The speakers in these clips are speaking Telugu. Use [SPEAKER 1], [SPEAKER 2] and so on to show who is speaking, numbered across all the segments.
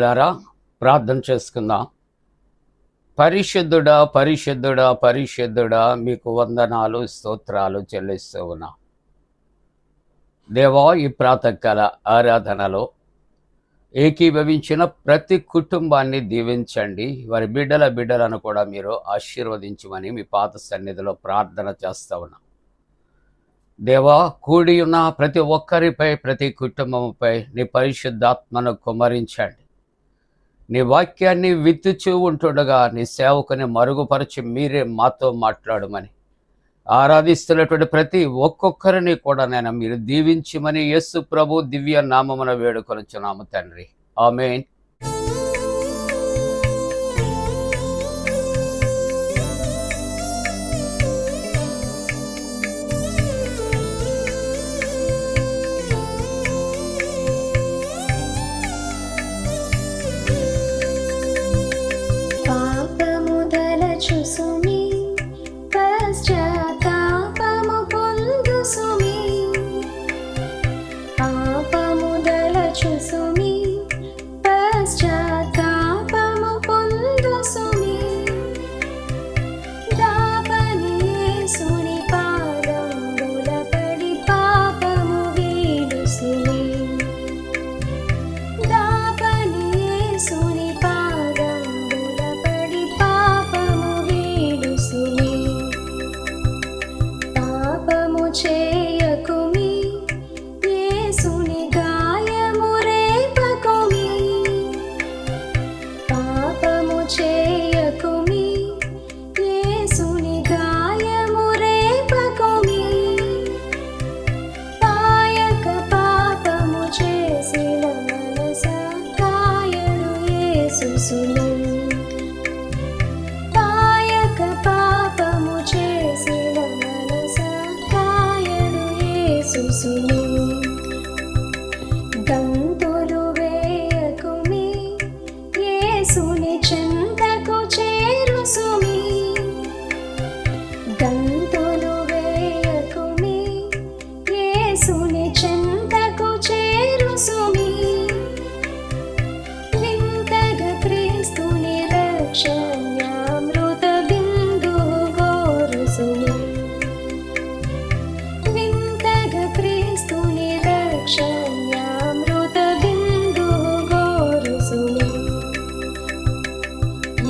[SPEAKER 1] ప్రియులారా, ప్రార్థన చేసుకుందాం. పరిశుద్ధుడా పరిశుద్ధుడా పరిశుద్ధుడా, మీకు వందనాలు స్తోత్రాలు చెల్లిస్తూ ఉన్నా. దేవా, ఈ ప్రాతకాల ఆరాధనలో ఏకీభవించిన ప్రతి కుటుంబాన్ని దీవించండి. వారి బిడ్డలను కూడా మీరు ఆశీర్వదించమని మీ పాద సన్నిధిలో ప్రార్థన చేస్తూ ఉన్నా. దేవా, కూడి ఉన్న ప్రతి ఒక్కరిపై, ప్రతి కుటుంబంపై నీ పరిశుద్ధాత్మను కుమ్మరించండి. నీ వాక్యాన్ని విత్తుచూ ఉంటుండగా నీ సేవకుని మరుగుపరిచి మీరే మాతో మాట్లాడమని ఆరాధిస్తున్నటువంటి ప్రతి ఒక్కొక్కరిని కూడా మీరు దీవించమని యేసు ప్రభు దివ్య నామమున వేడుకొనుచున్నాము తండ్రి. ఆమేన్.
[SPEAKER 2] చూసుమి పశ్చాత్తాపము పొందుసుమి, పాపముదల చూసుమి పశ్చాత్తాపము పొందుసుమి, దాపని యేసుని పాదముల పడి పాపము వీడుసుమి, దాపని యేసుని పాదముల పడి పాపము వీడుసుమి, పాపము చేయకుమి యేసుని గాయము రేపకుమి, పాపము చేయకుమి యేసుని గాయము రేపకుమి, పాయక పాపము చేసిన మనస కాయడు యేసుసుని, పాయక పాపము చేసిన మనస కాయడు యేసుసుని, గంతులు వేయకుమి యేసుని చెంతకు చేరుసుమి, గంతులు వేయకుమి యేసుని చెంతకు చేరుసుమి, వింతగా క్రీస్తుని రక్షణామృత బిందువు గోరుసుమి, వింతగా క్రీస్తుని రక్షణామృత బిందువు గోరుసుమి,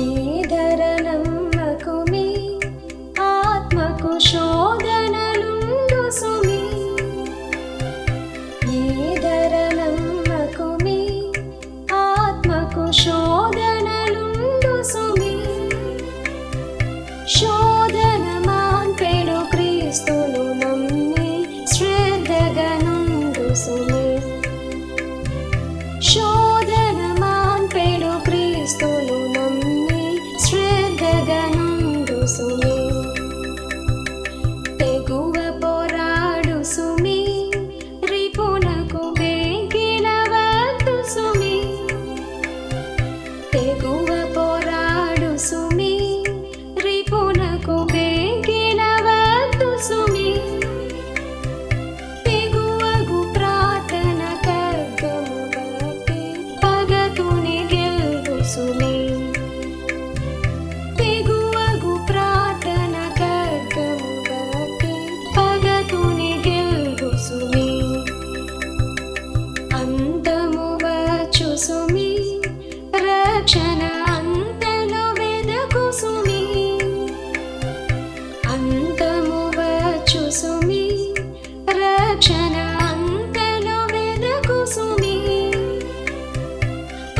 [SPEAKER 2] ఏదర నమ్మకుమి ఆత్మకు శోధనలుండుసుమి, ఏదర నమ్మకుమి ఆత్మకు శోధనలుండుసుమి, శోధన మాన్పెడు క్రీస్తును నమ్మి శ్రద్ధగా నుండుసుమి, శోధన మాన్పెడు క్రీస్తును నమ్మి శ్రద్ధగా నుండుసుమి, తెగువ పోరాడుసుమి రిపునకు బేగిన వద్దుసుమి, తెగువ పోరాడుసుమి రిపునకు బేగిన వద్దుసుమి, తెగువగు ప్రార్థన ఖడ్గము బట్టి పగతుని గెలుసుమి, తెగువగు ప్రార్థన ఖడ్గము బట్టి పగతుని గెలుసుమి, అంతము వచ్చుసుమి రక్షణ అంతలో వెదకుసుమి, అంతము వచ్చుసుమి రక్షణ అంతలో వెదకుసుమి,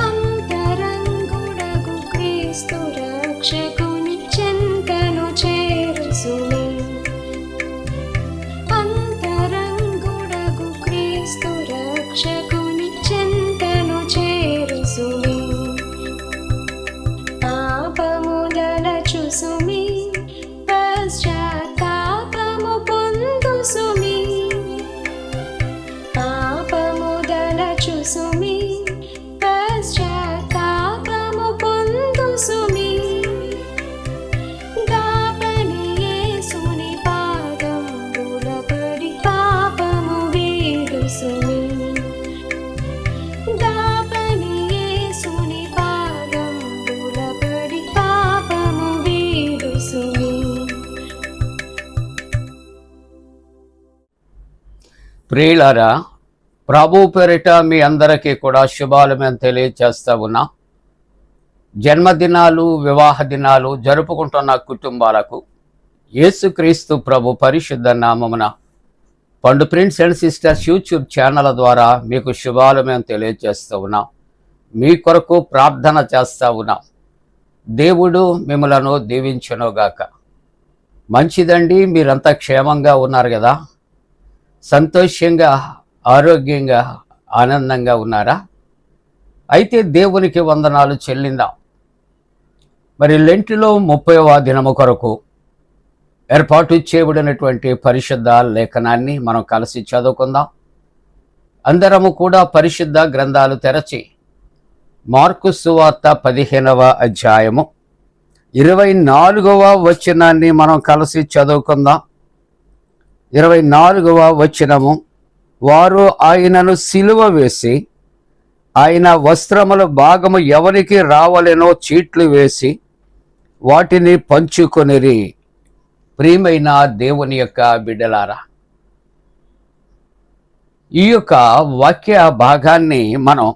[SPEAKER 2] అంతరంగుడగు క్రీస్తు రక్షకుని చెంతను చేరుసుమి, అంతరంగుడగు క్రీస్తు రక్షకుని చెంతను చేరుసుమి, పాపముదల చూసుమి పశ్చాత్తాపము పొందుసుమి, పాపముదల చూసుమి పశ్చాత్తాపము పొందుసుమి,
[SPEAKER 1] ప్రియులారా, ప్రభు పేరిట మీ అందరికీ కూడా శుభాలు మేము తెలియజేస్తా ఉన్నా. జన్మదినాలు, వివాహ దినాలు జరుపుకుంటున్న కుటుంబాలకు యేసుక్రీస్తు ప్రభు పరిశుద్ధ నామమున పండు prince and sisters YouTube channel ద్వారా మీకు శుభాలు మేము తెలియజేస్తూ ఉన్నాం. మీ కొరకు ప్రార్థన చేస్తూ ఉన్నాం. దేవుడు మిమ్మలను దీవించునుగాక. మంచిదండి, మీరంతా క్షేమంగా ఉన్నారు కదా? సంతోషంగా, ఆరోగ్యంగా, ఆనందంగా ఉన్నారా? అయితే దేవునికి వందనాలు చెల్లిందాం. మరి లెంటిలో 30వ దినము కొరకు ఏర్పాటు చేయబడినటువంటి పరిశుద్ధ లేఖనాన్ని మనం కలిసి చదువుకుందాం. అందరము కూడా పరిశుద్ధ గ్రంథాలు తెరచి మార్కు సువార్త 15వ అధ్యాయము 24వ వచనాన్ని మనం కలిసి చదువుకుందాం. 24వ వచనము, వారు ఆయనను సిలువ వేసి ఆయన వస్త్రముల భాగము ఎవరికి రావలెనో చీట్లు వేసి వాటిని పంచుకొనిరి. ప్రియమైన దేవుని యొక్క బిడ్డలారా, ఈ యొక్క వాక్య భాగాన్ని మనం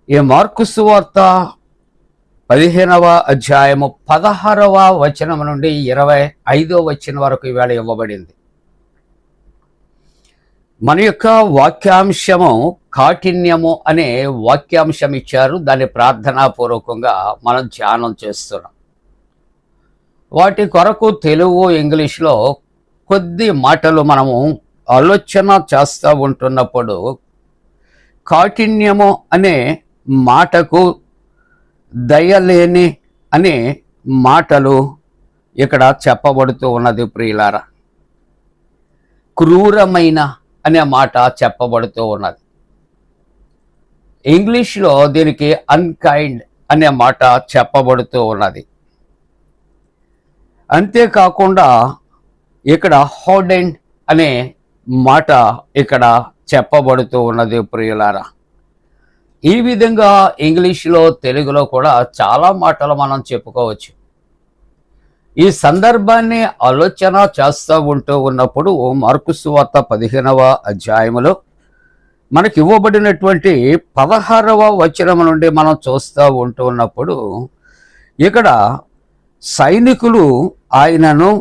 [SPEAKER 1] ఈ మార్కు సువార్త 15వ అధ్యాయము 16వ వచనం నుండి 25వ వచనం వరకు ఈవేళ ఇవ్వబడింది. మన యొక్క వాక్యాంశము కాఠిన్యము అనే వాక్యాంశం ఇచ్చారు. దాన్ని ప్రార్థనాపూర్వకంగా మనం ధ్యానం చేస్తున్నాం. వాటి కొరకు తెలుగు, ఇంగ్లీష్లో కొద్ది మాటలు మనము ఆలోచన చేస్తూ ఉంటున్నప్పుడు కాఠిన్యము అనే మాటకు దయలేని అనే మాటలు ఇక్కడ చెప్పబడుతూ ఉన్నది. ప్రియులారా, క్రూరమైన అనే మాట చెప్పబడుతూ ఉన్నది. ఇంగ్లీష్లో దీనికి అన్కైండ్ అనే మాట చెప్పబడుతూ ఉన్నది. అంతేకాకుండా ఇక్కడ హోడెండ్ అనే మాట ఇక్కడ చెప్పబడుతూ ఉన్నది. ప్రియులారా, ఈ విధంగా ఇంగ్లీష్లో, తెలుగులో కూడా చాలా మాటలు మనం చెప్పుకోవచ్చు. ఈ సందర్భాన్ని ఆలోచన చేస్తూ ఉంటూ ఉన్నప్పుడు మార్కు సువార్త 15వ అధ్యాయములో మనకి ఇవ్వబడినటువంటి 16వ వచనం నుండి మనం చూస్తూ ఉంటూ ఉన్నప్పుడు ఇక్కడ సైనికులు ఆయనను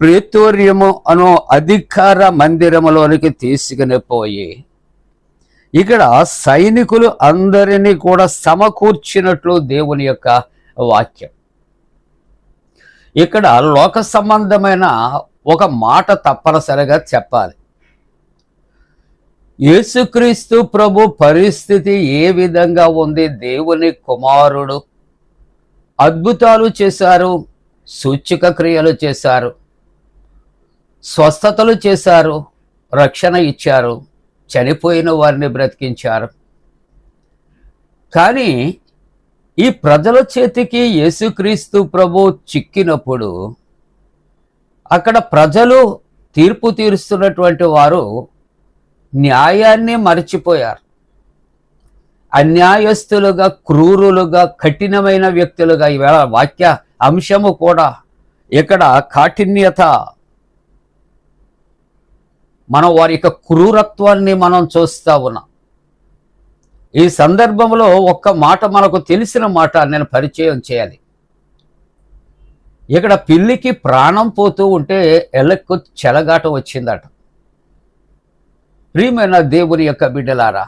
[SPEAKER 1] ప్రేతోర్యము అను అధికార మందిరములోనికి తీసుకుని పోయి ఇక్కడ సైనికులు అందరినీ కూడా సమకూర్చినట్లు దేవుని యొక్క వాక్యం. ఇక్కడ లోక సంబంధమైన ఒక మాట తప్పనిసరిగా చెప్పాలి. యేసుక్రీస్తు ప్రభు పరిస్థితి ఏ విధంగా ఉంది? దేవుని కుమారుడు అద్భుతాలు చేశారు, సూచక క్రియలు చేశారు, స్వస్థతలు చేశారు, రక్షణ ఇచ్చారు, చనిపోయిన వారిని బ్రతికించారు. కానీ ఈ ప్రజల చేతికి యేసుక్రీస్తు ప్రభు చిక్కినప్పుడు అక్కడ ప్రజలు తీర్పు తీరుస్తున్నటువంటి వారు న్యాయాన్ని మరచిపోయారు. అన్యాయస్తులుగా, క్రూరులుగా, కఠినమైన వ్యక్తులుగా, ఈవేళ వాక్య అంశము కూడా ఇక్కడ కాఠిన్యత, మనం వారి యొక్క క్రూరత్వాన్ని మనం చూస్తూ ఉన్నాం. ఈ సందర్భంలో ఒక్క మాట మనకు తెలిసిన మాట నేను పరిచయం చేయాలి. ఇక్కడ పిల్లికి ప్రాణం పోతూ ఉంటే ఎల్లకు చెలగాట వచ్చిందట. ప్రియమైన దేవుని యొక్క బిడ్డలారా,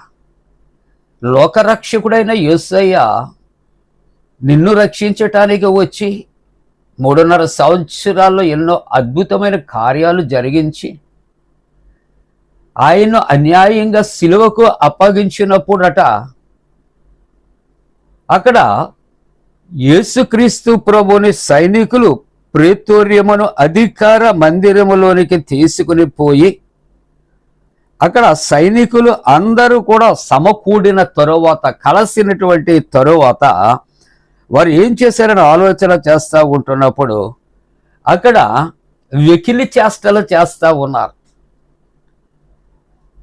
[SPEAKER 1] లోకరక్షకుడైన యేసయ్య నిన్ను రక్షించటానికి వచ్చి 3.5 సంవత్సరాల్లో ఎన్నో అద్భుతమైన కార్యాలు జరిగించి ఆయన్ను అన్యాయంగా సిలువకు అప్పగించినప్పుడట అక్కడ యేసుక్రీస్తు ప్రభుని సైనికులు ప్రేతోర్యమును అధికార మందిరములోనికి తీసుకుని పోయి అక్కడ సైనికులు అందరూ కూడా సమకూడిన తరువాత, కలిసినటువంటి తరువాత వారు ఏం చేశారని ఆలోచన చేస్తూ ఉంటున్నప్పుడు అక్కడ వెకిలి చేష్టలు చేస్తూ ఉన్నారు,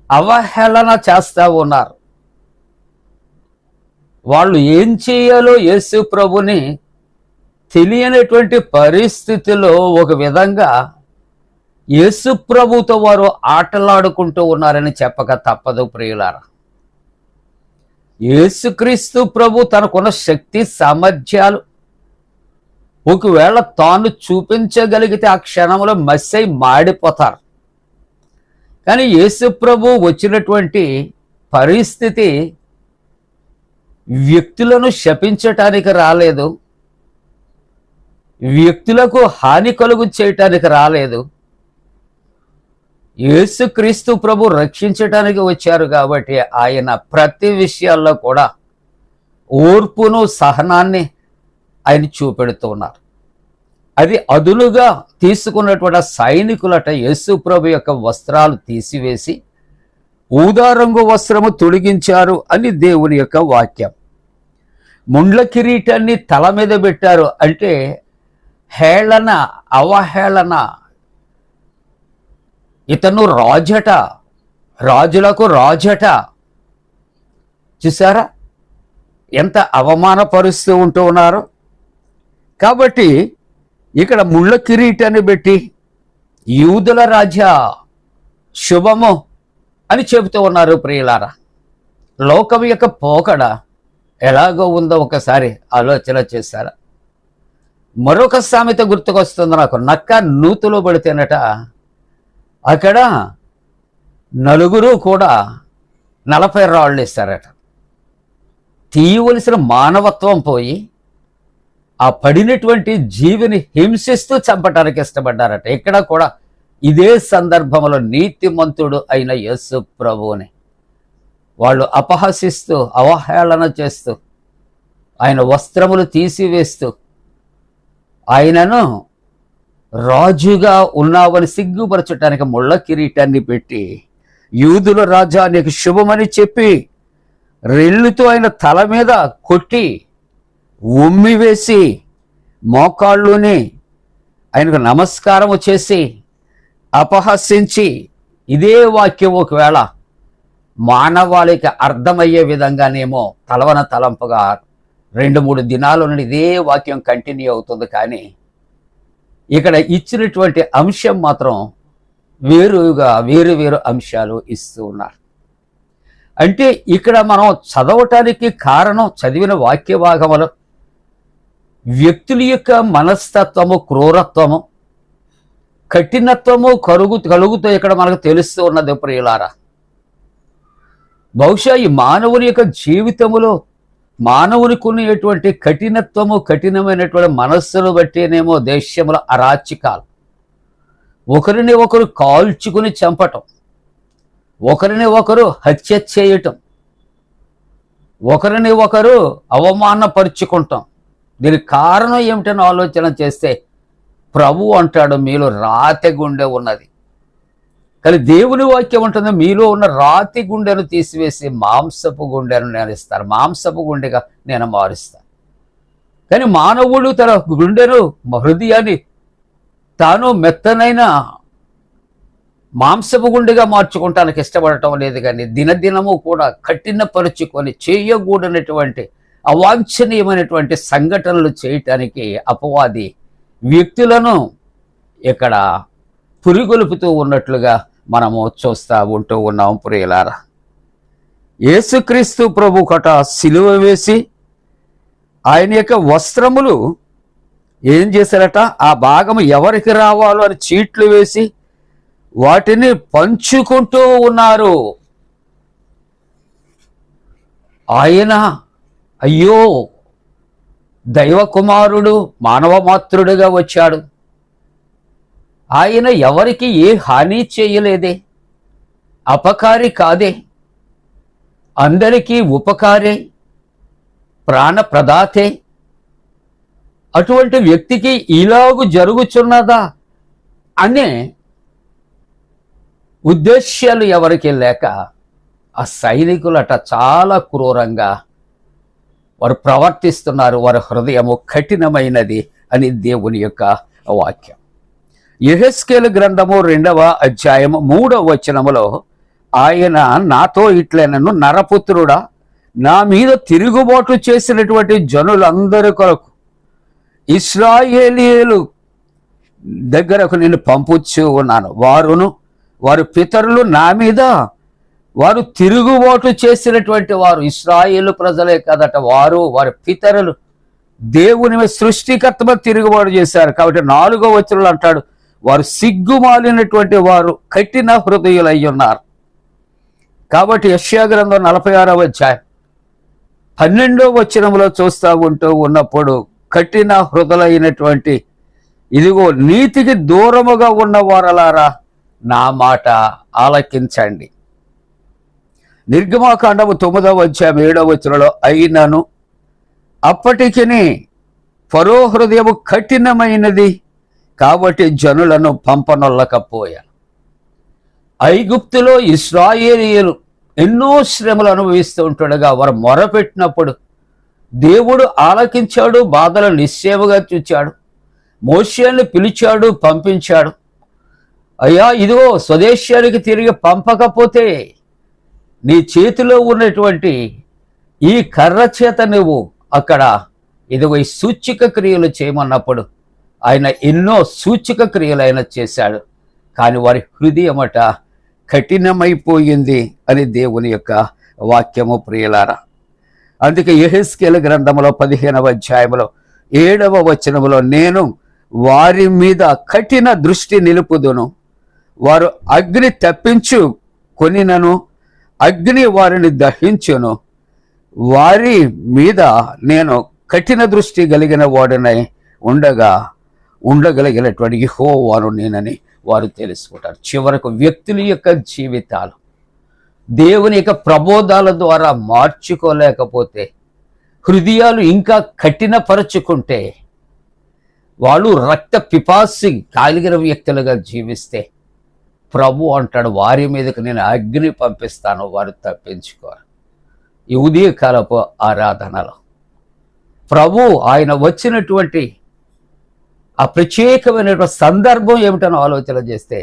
[SPEAKER 1] అవహేళన చేస్తూ ఉన్నారు. వాళ్ళు ఏం చేయాలో యేసు ప్రభుని తెలియనటువంటి పరిస్థితిలో ఒక విధంగా యేసు ప్రభుతో వారు ఆటలాడుకుంటూ ఉన్నారని చెప్పక తప్పదు ప్రియులారా. యేసుక్రీస్తు ప్రభు తనకున్న శక్తి సామర్థ్యాలు ఒకవేళ తాను చూపించగలిగితే ఆ క్షణంలో మస్సై మాడిపోతారు. కానీ యేసు ప్రభు వచ్చినటువంటి పరిస్థితి వ్యక్తులను శపించటానికి రాలేదు, వ్యక్తులకు హాని కలుగు చేయటానికి రాలేదు. యేసుక్రీస్తు ప్రభు రక్షించటానికి వచ్చారు కాబట్టి ఆయన ప్రతి విషయాల్లో కూడా ఓర్పును సహనాన్ని ఆయన చూపెడుతూ ఉన్నారు. అది అదునుగా తీసుకున్నటువంటి సైనికులట యేసు ప్రభు యొక్క వస్త్రాలు తీసివేసి ఊదా రంగు వస్త్రము తొడిగించారు అని దేవుని యొక్క వాక్యం. ముండ్ల కిరీటాన్ని తల మీద పెట్టారు అంటే హేళన, అవహేళన. ఇతను రాజట, రాజులకు రాజట. చూసారా ఎంత అవమానపరుస్తూ ఉంటూ ఉన్నారు. కాబట్టి ఇక్కడ ముళ్ళ కిరీటాన్ని పెట్టి యూదుల రాజా శుభము అని చెబుతూ ఉన్నారు ప్రియులారా. లోకం యొక్క పోకడ ఎలాగో ఉందో ఒకసారి ఆలోచన చేశారా? మరొక సామెత గుర్తుకొస్తుంది నాకు. నక్క నూతులో పడితేనట అక్కడ నలుగురు కూడా 40 రాళ్ళు ఇస్తారట. తీయవలసిన మానవత్వం పోయి ఆ పడినటువంటి జీవిని హింసిస్తూ చంపటానికి ఇష్టపడ్డారట. ఇక్కడ కూడా ఇదే సందర్భంలో నీతిమంతుడు అయిన యేసు ప్రభువుని వాళ్ళు అపహసిస్తూ అవహేళన చేస్తూ ఆయన వస్త్రములు తీసివేస్తూ ఆయనను రాజుగా ఉన్నావని సిగ్గుపరచటానికి ముళ్ళ కిరీటాన్ని పెట్టి యూదుల రాజా నీకు శుభమని చెప్పి రెల్లుతో ఆయన తల మీద కొట్టి ఉమ్మి వేసి మోకాళ్ళుని ఆయనకు నమస్కారం చేసి అపహసించి, ఇదే వాక్యం ఒకవేళ మానవాళికి అర్థమయ్యే విధంగానేమో తలవన తలంపుగా 2-3 దినాల నుండి ఇదే వాక్యం కంటిన్యూ అవుతుంది. కానీ ఇక్కడ ఇచ్చినటువంటి అంశం మాత్రం వేరు అంశాలు ఇస్తూ ఉన్నారు. అంటే ఇక్కడ మనం చదవటానికి కారణం చదివిన వాక్య భాగములు వ్యక్తుల యొక్క మనస్తత్వము, క్రూరత్వము, కఠినత్వము కలుగుతూ ఇక్కడ మనకు తెలుస్తూ ఉన్నది ప్రియులారా. బహుశా ఈ మానవుని యొక్క జీవితములో మానవునికి ఉన్నటువంటి కఠినత్వము, కఠినమైనటువంటి మనస్సును బట్టినేమో దేశముల అరాచకాలు, ఒకరిని ఒకరు కాల్చుకుని చంపటం, ఒకరిని ఒకరు హత్య చేయటం, ఒకరిని ఒకరు అవమానపరుచుకుంటాం. దీనికి కారణం ఏమిటని ఆలోచన చేస్తే ప్రభు అంటాడు మీలో రాతి గుండె ఉన్నది. కానీ దేవుని వాక్యం ఉంటుంది మీలో ఉన్న రాతి గుండెను తీసివేసి మాంసపు గుండెను నేను ఇస్తాను, మాంసపు గుండెగా నేను మారుస్తాను. కానీ మానవుడు తన గుండెను, హృదయాన్ని తాను మెత్తనైన మాంసపు గుండెగా మార్చుకుంటానికి ఇష్టపడటం లేదు. కానీ దినదినము కూడా కఠినపరుచుకొని చేయకూడనటువంటి అవాంఛనీయమైనటువంటి సంఘటనలు చేయటానికి అపవాది వ్యక్తులను ఇక్కడ పురిగొలుపుతూ ఉన్నట్లుగా మనము చూస్తూ ఉంటూ ఉన్నాం ప్రియులారా. యేసుక్రీస్తు ప్రభు కట సిలువ వేసి ఆయన యొక్క వస్త్రములు ఏం చేశారట, ఆ భాగం ఎవరికి రావాలో అని చీట్లు వేసి వాటిని పంచుకుంటూ ఉన్నారు. ఆయన అయ్యో దైవ కుమారుడు మానవ మాతృడుగా వచ్చాడు, ఆయన ఎవరికి ఏ హాని చేయలేదే, అపకారి కాదే, అందరికీ ఉపకారే, ప్రాణప్రదాతే. అటువంటి వ్యక్తికి ఇలాగు జరుగుచున్నదా అనే ఉద్దేశ్యాలు ఎవరికి లేక ఆ సైనికులట చాలా క్రూరంగా వారు ప్రవర్తిస్తున్నారు. వారి హృదయము కఠినమైనది అని దేవుని యొక్క వాక్యం. యెహెజ్కేలు గ్రంథము 2వ అధ్యాయము 3వ వచనములో ఆయన నాతో ఇట్లనను, నరపుత్రుడా, నా మీద తిరుగుబాటు చేసినటువంటి జనులందరి కొరకు ఇశ్రాయేలీయులు దగ్గరకు నేను పంపుచూ ఉన్నాను. వారి పితరులు నా మీద వారు తిరుగుబాటు చేసినటువంటి వారు ఇశ్రాయేలు ప్రజలే కదట. వారి పితరులు దేవుని మీద సృష్టికర్త మీద తిరుగుబాటు చేశారు. కాబట్టి 4వ వచనంలో అంటాడు, వారు సిగ్గుమాలినటువంటి వారు కఠిన హృదయులై ఉన్నారు. కాబట్టి యెషయా గ్రంథం 46వ అధ్యాయం 12వ వచనంలో చూస్తూ ఉన్నప్పుడు కఠిన హృదయులైనటువంటి, ఇదిగో నీతికి దూరముగా ఉన్న వారలారా నా మాట ఆలకించండి. నిర్గమాకాండము 9వ అధ్యాయం 7వ వచనంలో, అయినను అప్పటికిని ఫరో హృదయము కఠినమైనది కాబట్టి జనులను పంపనొల్లకపోయాను. ఐగుప్తులో ఇశ్రాయేలీయులు ఎన్నో శ్రమలు అనుభవిస్తూ ఉంటుండగా వారు మొరపెట్టినప్పుడు దేవుడు ఆలకించాడు, బాధలు నిశ్చేమగా చూచాడు, మోషేని పిలిచాడు, పంపించాడు. అయ్యా ఇదిగో స్వదేశానికి తిరిగి పంపకపోతే నీ చేతిలో ఉన్నటువంటి ఈ కర్ర చేత నువ్వు అక్కడ ఇదిగో ఈ సూచక క్రియలు చేయమన్నప్పుడు ఆయన ఎన్నో సూచక క్రియలు ఆయన చేశాడు. కానీ వారి హృదయమట కఠినమైపోయింది అని దేవుని యొక్క వాక్యము ప్రియులారా. అందుకే యెహెజ్కేలు గ్రంథంలో 15వ అధ్యాయంలో 7వ వచనంలో, నేను వారి మీద కఠిన దృష్టి నిలుపుదును, వారు అగ్ని తప్పించు కొనినను అగ్ని వారిని దహించును, వారి మీద నేను కఠిన దృష్టి కలిగిన వాడినై ఉండగలిగినటువంటి యెహోవాను నేనని వారు తెలుసుకుంటారు. చివరకు వ్యక్తుల యొక్క జీవితాలు దేవుని యొక్క ప్రబోధాల ద్వారా మార్చుకోలేకపోతే, హృదయాలు ఇంకా కఠినపరచుకుంటే, వాళ్ళు రక్త పిపాసి కలిగిన వ్యక్తులుగా జీవిస్తే ప్రభు అంటాడు, వారి మీదకి నేను అగ్ని పంపిస్తాను, వారు తప్పించుకోరు. ఈ ఉదయకాలపు ఆరాధనలో ప్రభు ఆయన వచ్చినటువంటి ఆ ప్రత్యేకమైనటువంటి సందర్భం ఏమిటనో ఆలోచన చేస్తే,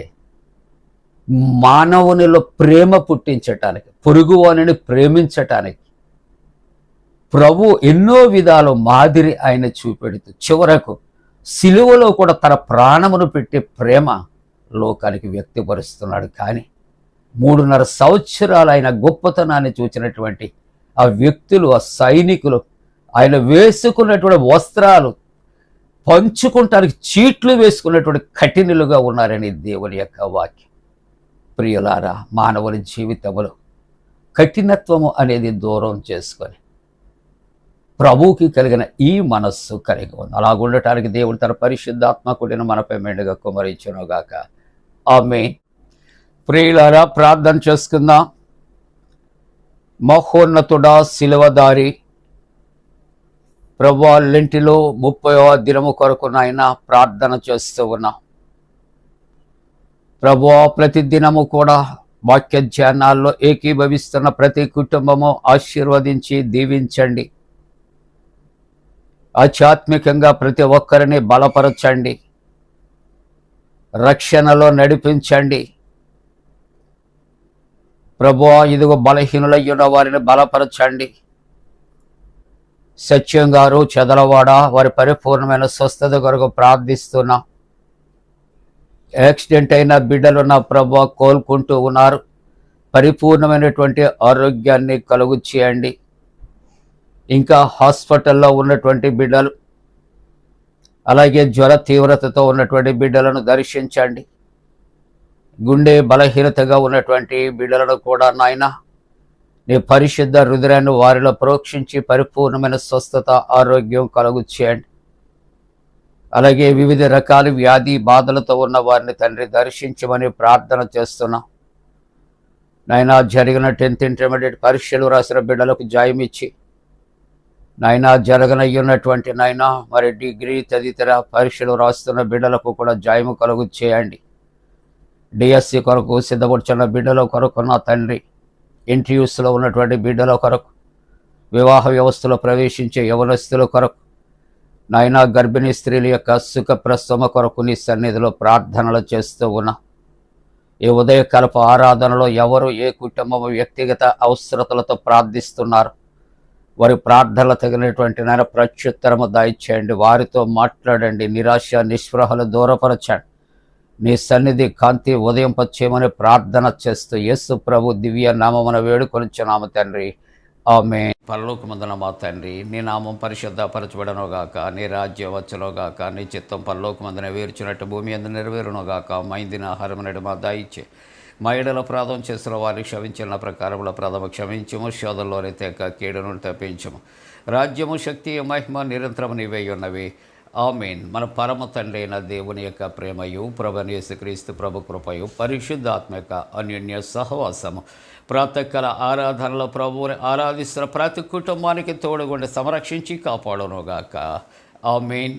[SPEAKER 1] మానవునిలో ప్రేమ పుట్టించటానికి, పొరుగువానిని ప్రేమించటానికి ప్రభు ఎన్నో విధాలు మాదిరి ఆయన చూపెడుతూ చివరకు సిలువలో కూడా తన ప్రాణమును పెట్టే ప్రేమ లోకానికి వ్యక్తపరుస్తున్నాడు. కానీ 3.5 సంవత్సరాలు ఆయన గొప్పతనాన్ని చూసినటువంటి ఆ వ్యక్తులు, ఆ సైనికులు ఆయన వేసుకున్నటువంటి వస్త్రాలు పంచుకుంటానికి చీట్లు వేసుకున్నటువంటి కఠినులుగా ఉన్నారని దేవుని యొక్క వాక్యం. ప్రియులారా, మానవుని జీవితంలో కఠినత్వము అనేది దూరం చేసుకొని ప్రభువుకి కలిగిన ఈ మనస్సు కలిగి ఉంది. అలాగుండటానికి దేవుడు తన పరిశుద్ధాత్మకుడిని మనపై మెండుగా కుమరించునుగాక. ఆమేన్. ప్రియులారా, ప్రార్థన చేసుకుందాం. మహోన్నతుడా, శిలువదారి ప్రభువా, లెంటిలో 30వ దినము కొరకు నాయన ప్రార్థన చేస్తూ ఉన్నాం. ప్రభువా, ప్రతి దినము కూడా వాక్య ధ్యానాల్లో ఏకీభవిస్తున్న ప్రతి కుటుంబము ఆశీర్వదించి దీవించండి. ఆధ్యాత్మికంగా ప్రతి ఒక్కరిని బలపరచండి, రక్షణలో నడిపించండి. ప్రభువా, ఇదిగో బలహీనులయ్యున్న వారిని బలపరచండి. సత్యం గారు, చెదలవాడ, వారి పరిపూర్ణమైన స్వస్థత కొరకు ప్రార్థిస్తున్నాం. యాక్సిడెంట్ అయిన బిడ్డలు నా ప్రభువా కోలుకుంటూ ఉన్నారు. పరిపూర్ణమైనటువంటి ఆరోగ్యాన్ని కలుగు చేయండి. ఇంకా హాస్పిటల్లో ఉన్నటువంటి బిడ్డలు, అలాగే జ్వర తీవ్రతతో ఉన్నటువంటి బిడ్డలను దర్శించండి. గుండె బలహీనతగా ఉన్నటువంటి బిడ్డలను కూడా నాయన నీ పరిశుద్ధ హృదయాన్ని వారిలో ప్రోక్షించి పరిపూర్ణమైన స్వస్థత, ఆరోగ్యం కలుగు చేయండి. అలాగే వివిధ రకాల వ్యాధి బాధలతో ఉన్న వారిని తండ్రి దర్శించమని ప్రార్థన చేస్తున్నాం. నాయన, జరిగిన 10th ఇంటర్మీడియట్ పరీక్షలు రాసిన బిడ్డలకు జయం ఇచ్చి, నాయన జరగనయ్యున్నటువంటి నాయన మరి డిగ్రీ తదితర పరీక్షలు రాస్తున్న బిడ్డలకు కూడా జయము కలుగు చేయండి. డిఎస్సి కొరకు సిద్ధపడుచున్న బిడ్డల కొరకు నా తండ్రి, ఇంటర్వ్యూస్లో ఉన్నటువంటి బిడ్డల కొరకు, వివాహ వ్యవస్థలో ప్రవేశించే యవనస్తుల కొరకు, నాయన గర్భిణీ స్త్రీల యొక్క సుఖప్రసవ కొరకు నీ సన్నిధిలో ప్రార్థనలు చేస్తూ ఉన్నా. ఈ ఉదయకాలపు ఆరాధనలో ఎవరు ఏ కుటుంబం వ్యక్తిగత అవసరతలతో ప్రార్థిస్తున్నారు వారి ప్రార్థనలు తగినటువంటి నాయన ప్రత్యుత్తరము దయచేయండి. వారితో మాట్లాడండి. నిరాశ నిస్పృహలు దూరపరచండి. నీ సన్నిధి కాంతి ఉదయింపచేయమని ప్రార్థన చేస్తూ యేసు ప్రభు దివ్య నామమున వేడుకొనుచున్నాము తండ్రి. ఆమేన్. పరలోకమందున మా తండ్రి, నీ నామం పరిశుద్ధపరచబడనుగాక, నీ రాజ్యం వచ్చునుగాక, నీ చిత్తం పరలోకమందున వేర్చినట్టు భూమి అందు నెరవేరునుగాక. మా ఇందిన ఆహారం నేడు మా దయచే, మా ఎడల ప్రార్థన చేసిన వారిని క్షమించిన ప్రకారముల ప్రథమ క్షమించము, శోధంలోని తెక కీడును తప్పించము. రాజ్యము, శక్తి, మహిమ నిరంతరము నీవే ఉన్నవి. ఆమేన్. మన పరమ తండ్రి అయిన దేవుని యొక్క ప్రేమయు, ప్రభువైన యేసుక్రీస్తు ప్రభు కృపయు, పరిశుద్ధాత్మక అన్యోన్య సహవాసము, ప్రాతకాల ఆరాధనలో ప్రభువుని ఆరాధిస్తున్న ప్రతి కుటుంబానికి తోడుగుండి సంరక్షించి కాపాడునుగాక. ఆమేన్.